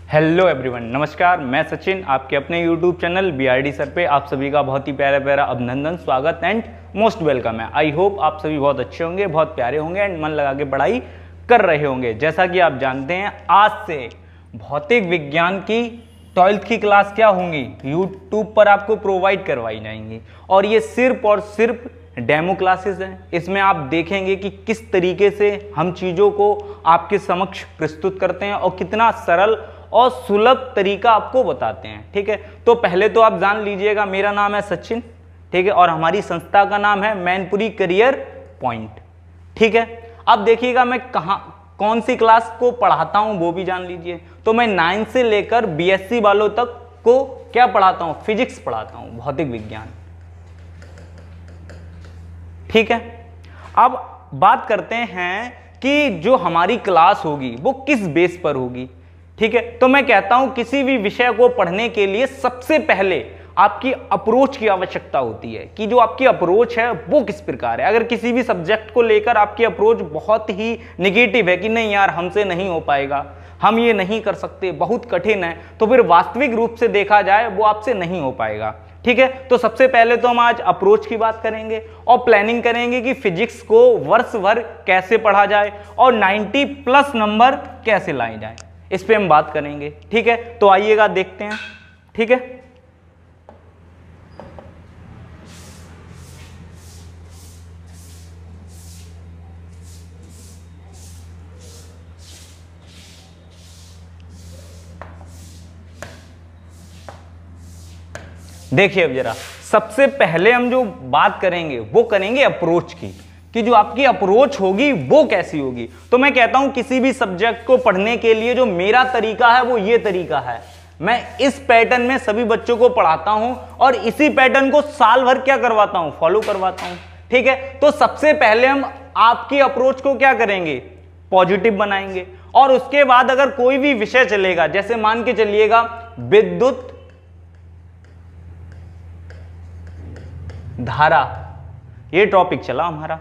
Hello everyone, नमस्कार। मैं सचिन, आपके अपने यूट्यूब चैनल बीआरडी सर पे आप सभी का बहुत ही प्यारा प्यारा अभिनंदन, स्वागत एंड मोस्ट वेलकम है। आई होप आप सभी बहुत अच्छे होंगे, बहुत प्यारे होंगे एंड मन लगा के पढ़ाई कर रहे होंगे। जैसा कि आप जानते हैं, आज से भौतिक विज्ञान की 12th की क्लास क्या होंगी, यूट्यूब पर आपको प्रोवाइड करवाई जाएंगी और ये सिर्फ और सिर्फ डेमो क्लासेस हैं। इसमें आप देखेंगे कि किस तरीके से हम चीज़ों को आपके समक्ष प्रस्तुत करते हैं और कितना सरल और सुलभ तरीका आपको बताते हैं। ठीक है, तो पहले तो आप जान लीजिएगा, मेरा नाम है सचिन, ठीक है, और हमारी संस्था का नाम है मैनपुरी करियर पॉइंट। ठीक है, अब देखिएगा मैं कौन सी क्लास को पढ़ाता हूं वो भी जान लीजिए। तो मैं 9 से लेकर बीएससी वालों तक को क्या पढ़ाता हूं, फिजिक्स पढ़ाता हूं, भौतिक विज्ञान। ठीक है, अब बात करते हैं कि जो हमारी क्लास होगी वो किस बेस पर होगी। ठीक है, तो मैं कहता हूं किसी भी विषय को पढ़ने के लिए सबसे पहले आपकी अप्रोच की आवश्यकता होती है कि जो आपकी अप्रोच है वो किस प्रकार है। अगर किसी भी सब्जेक्ट को लेकर आपकी अप्रोच बहुत ही निगेटिव है कि नहीं यार हमसे नहीं हो पाएगा, हम ये नहीं कर सकते, बहुत कठिन है, तो फिर वास्तविक रूप से देखा जाए वो आपसे नहीं हो पाएगा। ठीक है, तो सबसे पहले तो हम आज अप्रोच की बात करेंगे और प्लानिंग करेंगे कि फिजिक्स को वर्ष भर कैसे पढ़ा जाए और 90+ नंबर कैसे लाए जाए, इस पे हम बात करेंगे। ठीक है, तो आइएगा देखते हैं। ठीक है, देखिए अब जरा, सबसे पहले हम जो बात करेंगे वो करेंगे अप्रोच की, कि जो आपकी अप्रोच होगी वो कैसी होगी। तो मैं कहता हूं किसी भी सब्जेक्ट को पढ़ने के लिए जो मेरा तरीका है वो ये तरीका है। मैं इस पैटर्न में सभी बच्चों को पढ़ाता हूं और इसी पैटर्न को साल भर क्या करवाता हूं, फॉलो करवाता हूं। ठीक है, तो सबसे पहले हम आपकी अप्रोच को क्या करेंगे, पॉजिटिव बनाएंगे और उसके बाद अगर कोई भी विषय चलेगा, जैसे मान के चलिएगा विद्युत धारा, ये टॉपिक चला हमारा।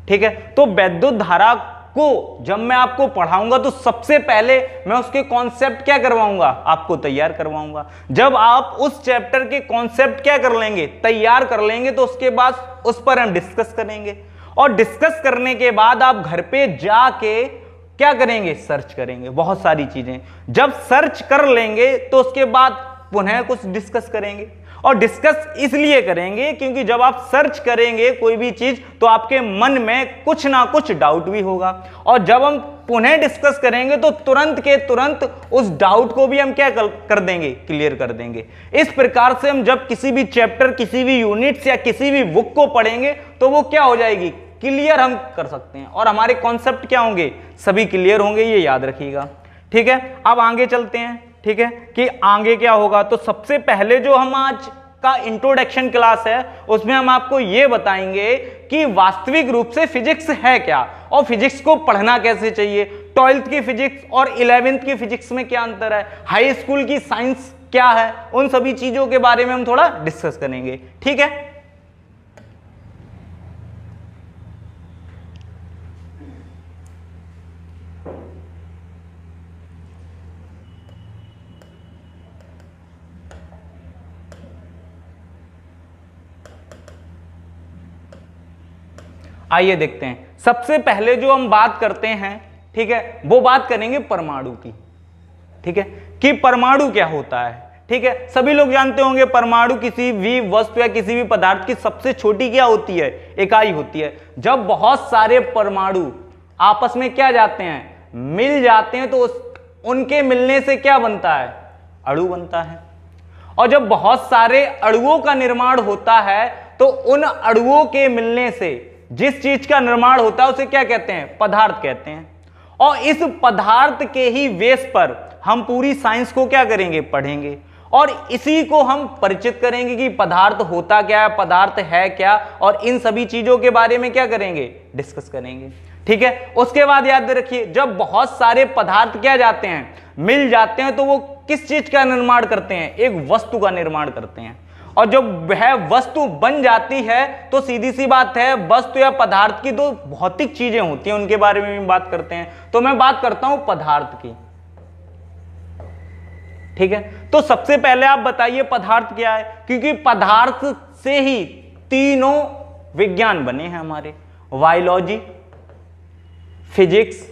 ठीक है, तो वैद्युत धारा को जब मैं आपको पढ़ाऊंगा तो सबसे पहले मैं उसके कॉन्सेप्ट क्या करवाऊंगा, आपको तैयार करवाऊंगा। जब आप उस चैप्टर के कॉन्सेप्ट क्या कर लेंगे, तैयार कर लेंगे, तो उसके बाद उस पर हम डिस्कस करेंगे और डिस्कस करने के बाद आप घर पे जाके क्या करेंगे, सर्च करेंगे बहुत सारी चीजें। जब सर्च कर लेंगे तो उसके बाद पुनः कुछ डिस्कस करेंगे और डिस्कस इसलिए करेंगे क्योंकि जब आप सर्च करेंगे कोई भी चीज तो आपके मन में कुछ ना कुछ डाउट भी होगा और जब हम पुनः डिस्कस करेंगे तो तुरंत के तुरंत उस डाउट को भी हम क्या कर देंगे, क्लियर कर देंगे। इस प्रकार से हम जब किसी भी चैप्टर, किसी भी यूनिट्स या किसी भी बुक को पढ़ेंगे तो वो क्या हो जाएगी, क्लियर हम कर सकते हैं और हमारे कॉन्सेप्ट क्या होंगे, सभी क्लियर होंगे, ये याद रखिएगा। ठीक है, अब आगे चलते हैं। ठीक है, कि आगे क्या होगा, तो सबसे पहले जो हम आज का इंट्रोडक्शन क्लास है उसमें हम आपको यह बताएंगे कि वास्तविक रूप से फिजिक्स है क्या और फिजिक्स को पढ़ना कैसे चाहिए। 12th की फिजिक्स और 11th की फिजिक्स में क्या अंतर है, हाई स्कूल की साइंस क्या है, उन सभी चीजों के बारे में हम थोड़ा डिस्कस करेंगे। ठीक है, आइए देखते हैं। सबसे पहले जो हम बात करते हैं, ठीक है, वो बात करेंगे परमाणु की। ठीक है, कि परमाणु क्या होता है। ठीक है, सभी लोग जानते होंगे परमाणु किसी भी वस्तु या किसी भी पदार्थ की सबसे छोटी क्या होती है, इकाई होती है। जब बहुत सारे परमाणु आपस में क्या जाते हैं, मिल जाते हैं, तो उनके मिलने से क्या बनता है, अणु बनता है। और जब बहुत सारे अणुओं का निर्माण होता है तो उन अणुओं के मिलने से जिस चीज का निर्माण होता है उसे क्या कहते हैं, पदार्थ कहते हैं। और इस पदार्थ के ही बेस पर हम पूरी साइंस को क्या करेंगे, पढ़ेंगे और इसी को हम परिचित करेंगे कि पदार्थ होता क्या है, पदार्थ है क्या, और इन सभी चीजों के बारे में क्या करेंगे, डिस्कस करेंगे। ठीक है, उसके बाद याद रखिए, जब बहुत सारे पदार्थ क्या जाते हैं, मिल जाते हैं, तो वो किस चीज का निर्माण करते हैं, एक वस्तु का निर्माण करते हैं। और जब वह वस्तु बन जाती है तो सीधी सी बात है, वस्तु या पदार्थ की दो भौतिक चीजें होती हैं, उनके बारे में भी बात करते हैं। तो मैं बात करता हूं पदार्थ की। ठीक है, तो सबसे पहले आप बताइए पदार्थ क्या है, क्योंकि पदार्थ से ही तीनों विज्ञान बने हैं हमारे, बायोलॉजी, फिजिक्स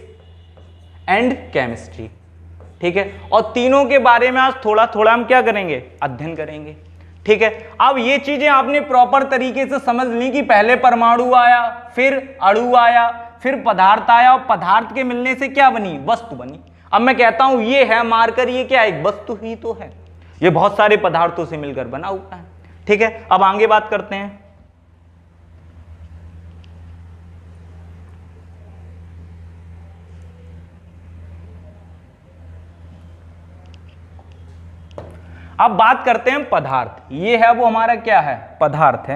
एंड केमिस्ट्री। ठीक है, और तीनों के बारे में आज थोड़ा थोड़ा हम क्या करेंगे, अध्ययन करेंगे। ठीक है, अब ये चीजें आपने प्रॉपर तरीके से समझ ली कि पहले परमाणु आया, फिर अणु आया, फिर पदार्थ आया, और पदार्थ के मिलने से क्या बनी, वस्तु बनी। अब मैं कहता हूं ये है मार्कर, ये क्या है, एक वस्तु ही तो है, ये बहुत सारे पदार्थों से मिलकर बना हुआ है। ठीक है, अब आगे बात करते हैं। अब बात करते हैं पदार्थ। ये है वो हमारा क्या है, पदार्थ है।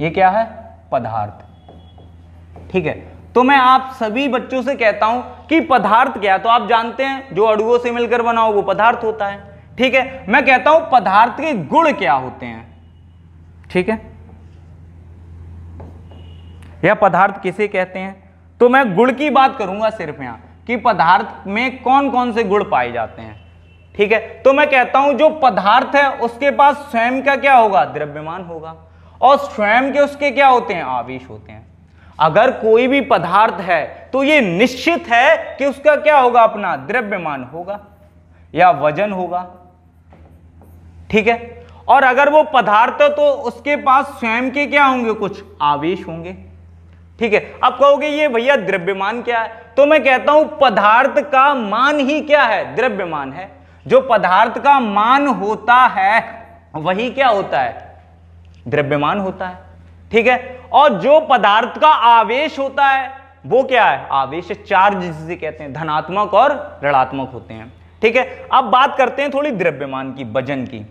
ये क्या है, पदार्थ। ठीक है, तो मैं आप सभी बच्चों से कहता हूं कि पदार्थ क्या है, तो आप जानते हैं जो अणुओं से मिलकर बना हो वो पदार्थ होता है। ठीक है, मैं कहता हूं पदार्थ के गुण क्या होते हैं। ठीक है, यह पदार्थ किसे कहते हैं, तो मैं गुण की बात करूंगा सिर्फ यहां कि पदार्थ में कौन कौन से गुण पाए जाते हैं। ठीक है, तो मैं कहता हूं जो पदार्थ है उसके पास स्वयं का क्या होगा, द्रव्यमान होगा, और स्वयं के उसके क्या होते हैं, आवेश होते हैं। अगर कोई भी पदार्थ है तो ये निश्चित है कि उसका क्या होगा, अपना द्रव्यमान होगा या वजन होगा। ठीक है, और अगर वो पदार्थ है तो उसके पास स्वयं के क्या होंगे, कुछ आवेश होंगे। ठीक है, अब कहोगे ये भैया द्रव्यमान क्या है, तो मैं कहता हूं पदार्थ का मान ही क्या है, द्रव्यमान है। जो पदार्थ का मान होता है वही क्या होता है, द्रव्यमान होता है। ठीक है, और जो पदार्थ का आवेश होता है वो क्या है, आवेश, चार्ज जिसे कहते हैं, धनात्मक और ऋणात्मक होते हैं। ठीक है, अब बात करते हैं थोड़ी द्रव्यमान की, वजन की।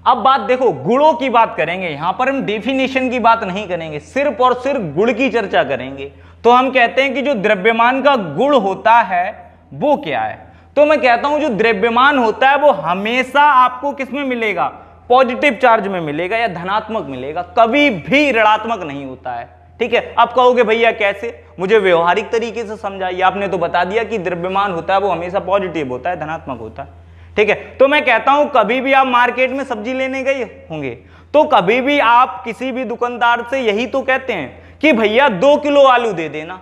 अब बात देखो, गुणों की बात करेंगे, यहां पर हम डेफिनेशन की बात नहीं करेंगे, सिर्फ और सिर्फ गुण की चर्चा करेंगे। तो हम कहते हैं कि जो द्रव्यमान का गुण होता है वो क्या है, तो मैं कहता हूं जो द्रव्यमान होता है वो हमेशा आपको किसमें मिलेगा, पॉजिटिव चार्ज में मिलेगा या धनात्मक मिलेगा, कभी भी ऋणात्मक नहीं होता है। ठीक है, आप कहोगे भैया कैसे, मुझे व्यवहारिक तरीके से समझाइए। आपने तो बता दिया कि द्रव्यमान होता है वो हमेशा पॉजिटिव होता है, धनात्मक होता है। ठीक है, तो मैं कहता हूं कभी भी आप मार्केट में सब्जी लेने गए होंगे तो कभी भी आप किसी भी दुकानदार से यही तो कहते हैं कि भैया 2 किलो आलू दे देना,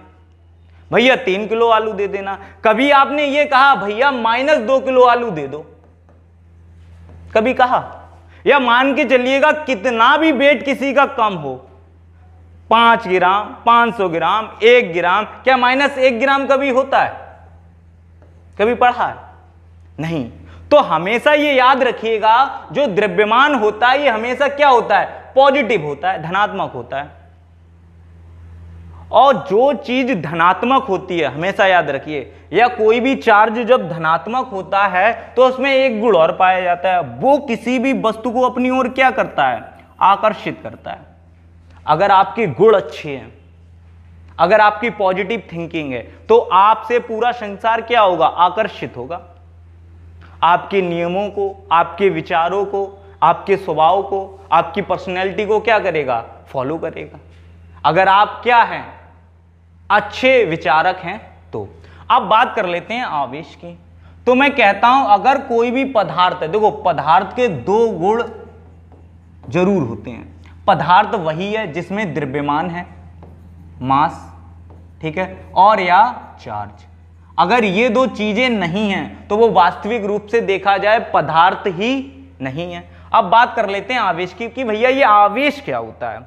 भैया 3 किलो आलू दे देना। कभी आपने ये कहा भैया -2 किलो आलू दे दो, कभी कहा? या मान के चलिएगा कितना भी वेट किसी का कम हो, 5 ग्राम, 500 ग्राम, 1 ग्राम, क्या -1 ग्राम कभी होता है, कभी पढ़ा है? नहीं। तो हमेशा ये याद रखिएगा जो द्रव्यमान होता है ये हमेशा क्या होता है, पॉजिटिव होता है, धनात्मक होता है। और जो चीज धनात्मक होती है हमेशा याद रखिए, या कोई भी चार्ज जब धनात्मक होता है तो उसमें एक गुण और पाया जाता है, वो किसी भी वस्तु को अपनी ओर क्या करता है, आकर्षित करता है। अगर आपके गुण अच्छे हैं, अगर आपकी पॉजिटिव थिंकिंग है तो आपसे पूरा संसार क्या होगा, आकर्षित होगा। आपके नियमों को, आपके विचारों को, आपके स्वभाव को, आपकी पर्सनैलिटी को क्या करेगा, फॉलो करेगा। अगर आप क्या हैं, अच्छे विचारक हैं तो। अब बात कर लेते हैं आवेश की। तो मैं कहता हूं अगर कोई भी पदार्थ है, देखो पदार्थ के 2 गुण जरूर होते हैं। पदार्थ वही है जिसमें द्रव्यमान है, मास, ठीक है, और या चार्ज। अगर ये 2 चीजें नहीं हैं तो वो वास्तविक रूप से देखा जाए पदार्थ ही नहीं है। अब बात कर लेते हैं आवेश की कि भैया ये आवेश क्या होता है।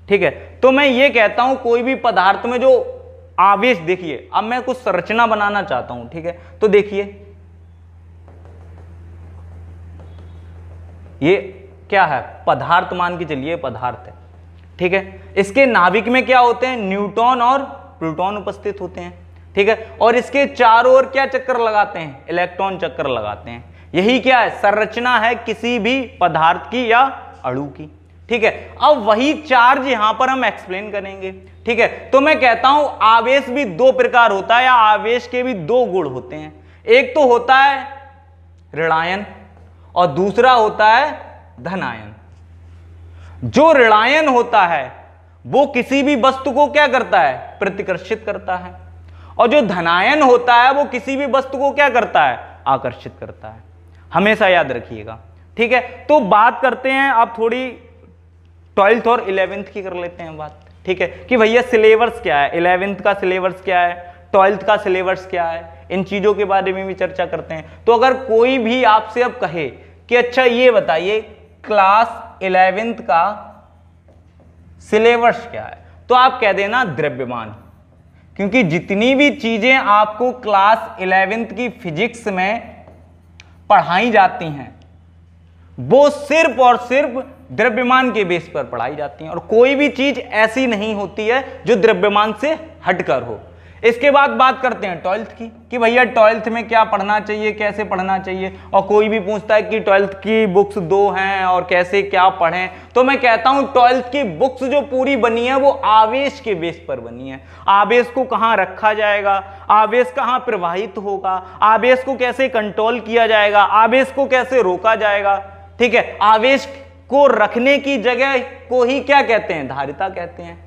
ठीक है, तो मैं ये कहता हूं कोई भी पदार्थ में जो आवेश, देखिए अब मैं कुछ संरचना बनाना चाहता हूं। ठीक है, तो देखिए ये क्या है, पदार्थ मान के चलिए पदार्थ है। ठीक है, इसके नाभिक में क्या होते हैं, न्यूट्रॉन और प्रोटॉन उपस्थित होते हैं। ठीक है, और इसके चारों ओर क्या चक्कर लगाते हैं, इलेक्ट्रॉन चक्कर लगाते हैं। यही क्या है, संरचना है किसी भी पदार्थ की या अणु की। ठीक है, अब वही चार्ज यहां पर हम एक्सप्लेन करेंगे। ठीक है, तो मैं कहता हूं आवेश भी 2 प्रकार होता है, या आवेश के भी 2 गुण होते हैं। एक तो होता है ऋणायन और दूसरा होता है धनायन। जो ऋणायन होता है वो किसी भी वस्तु को क्या करता है, प्रतिकर्षित करता है, और जो धनायन होता है वो किसी भी वस्तु को क्या करता है, आकर्षित करता है, हमेशा याद रखिएगा। ठीक है, तो बात करते हैं आप थोड़ी 12th और 11th की कर लेते हैं बात। ठीक है, कि भैया सिलेबस क्या है, 11th का सिलेबस क्या है, 12th का सिलेबस क्या है, इन चीजों के बारे में भी चर्चा करते हैं। तो अगर कोई भी आपसे अब कहे कि अच्छा ये बताइए क्लास 11th का सिलेबस क्या है, तो आप कह देना द्रव्यमान, क्योंकि जितनी भी चीजें आपको क्लास 11th की फिजिक्स में पढ़ाई जाती हैं वो सिर्फ और सिर्फ द्रव्यमान के बेस पर पढ़ाई जाती हैं, और कोई भी चीज ऐसी नहीं होती है जो द्रव्यमान से हटकर हो। इसके बाद बात करते हैं 12th की, कि भैया 12th में क्या पढ़ना चाहिए, कैसे पढ़ना चाहिए। और कोई भी पूछता है कि 12th की बुक्स 2 हैं और कैसे क्या पढ़ें, तो मैं कहता हूं 12th की बुक्स जो पूरी बनी है वो आवेश के बेस पर बनी है। आवेश को कहां रखा जाएगा, आवेश कहां प्रवाहित होगा, आवेश को कैसे कंट्रोल किया जाएगा, आवेश को कैसे रोका जाएगा। ठीक है, आवेश को रखने की जगह को ही क्या कहते हैं, धारिता कहते हैं,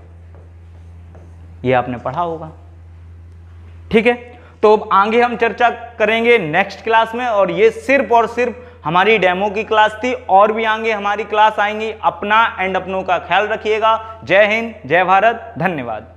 ये आपने पढ़ा होगा। ठीक है, तो अब आगे हम चर्चा करेंगे नेक्स्ट क्लास में, और ये सिर्फ और सिर्फ हमारी डेमो की क्लास थी, और भी आगे हमारी क्लास आएंगी। अपना एंड अपनों का ख्याल रखिएगा। जय हिंद, जय भारत, धन्यवाद।